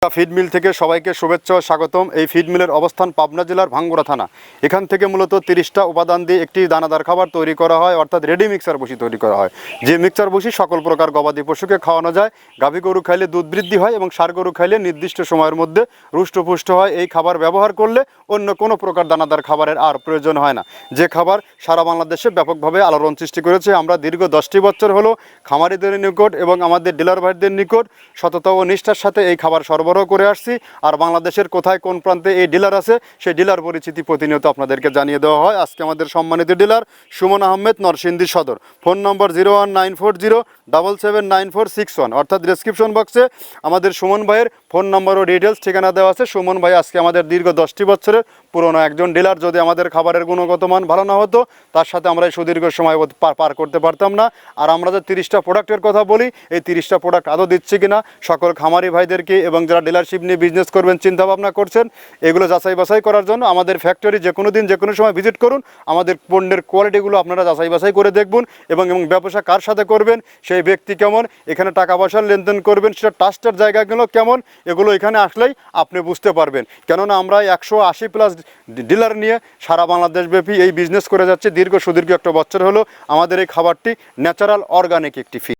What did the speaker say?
Feed mill থেকে সবাইকে শুভেচ্ছা ও স্বাগতম। এই ফিড মিলের অবস্থান পাবনা জেলার ভাঙ্গুড়া থানা। এখান থেকে মূলত 30টা উপাদান দিয়ে একটি দানাদার খাবার তৈরি করা হয়, অর্থাৎ রেডি মিক্সার ভুসি তৈরি করা হয়। যে মিক্সার ভুসি সকল প্রকার গবাদি পশুকে খাওয়ানো যায়। গাভী গরু খাইলে দুধ বৃদ্ধি হয় এবং ষাঁড় গরু খাইলে নির্দিষ্ট সময়ের মধ্যে রুষ্টপুষ্ট হয়। এই খাবার ব্যবহার করলে অন্য কোনো প্রকার দানাদার খাবারের আর প্রয়োজন হয় না। যে খাবার সারা বাংলাদেশে ব্যাপকভাবে আলোড়ন সৃষ্টি করেছে। আমরা দীর্ঘ 10টি বছর হলো খামারিদের নিকট এবং আমাদের ডিলার ভাইদের নিকট সততা ও নিষ্ঠার সাথে এই খাবার সরবরাহ করে আসছি। আর বাংলাদেশের কোথায় কোন প্রান্তে এই ডিলার আছে সেই ডিলার পরিচিতি প্রতিনিয়ত আপনাদেরকে জানিয়ে দেওয়া হয়। আজকে আমাদের সম্মানিত ডিলার সুমন আহমেদ, নরসিংদী সদর। ফোন নম্বর 01940779461, অর্থাৎ ডেসক্রিপশন বক্সে আমাদের সুমন ভাইয়ের ফোন নম্বর ও ডিটেলস ঠিকানা দেওয়া আছে। সুমন ভাই আজকে আমাদের দীর্ঘ 10টি বছরের পুরনো একজন ডিলার। যদি আমাদের খাবারের গুণগত মান ভালো না হতো তার সাথে আমরা এই সুদীর্ঘ সময় পার করতে পারতাম না। আর আমরা যে 30টা প্রোডাক্টের কথা বলি, এই 30টা প্রোডাক্ট আদৌ দিচ্ছি কিনা সকল খামারি ভাইদেরকে এবং যারা ডিলারশিপ নিয়ে বিজনেস করবেন চিন্তা ভাবনা করছেন, এগুলো যাচাই বাছাই করার জন্য আমাদের ফ্যাক্টরি যে কোনো দিন যে কোনো সময় ভিজিট করুন। আমাদের পণ্যের কোয়ালিটিগুলো আপনারা যাচাই বাছাই করে দেখুন এবং ব্যবসা কার সাথে করবেন, সেই ব্যক্তি কেমন, এখানে টাকা পয়সার লেনদেন করবেন সেটা ট্রাস্টের জায়গাগুলো কেমন, এগুলো এখানে আসলেই আপনি বুঝতে পারবেন। কেননা আমরা 180+ ডিলার নিয়ে সারা বাংলাদেশব্যাপী এই বিজনেস করে যাচ্ছি দীর্ঘ সুদীর্ঘ একটা বছর হলো। আমাদের এই খাবারটি ন্যাচারাল অর্গানিক একটি ফিড।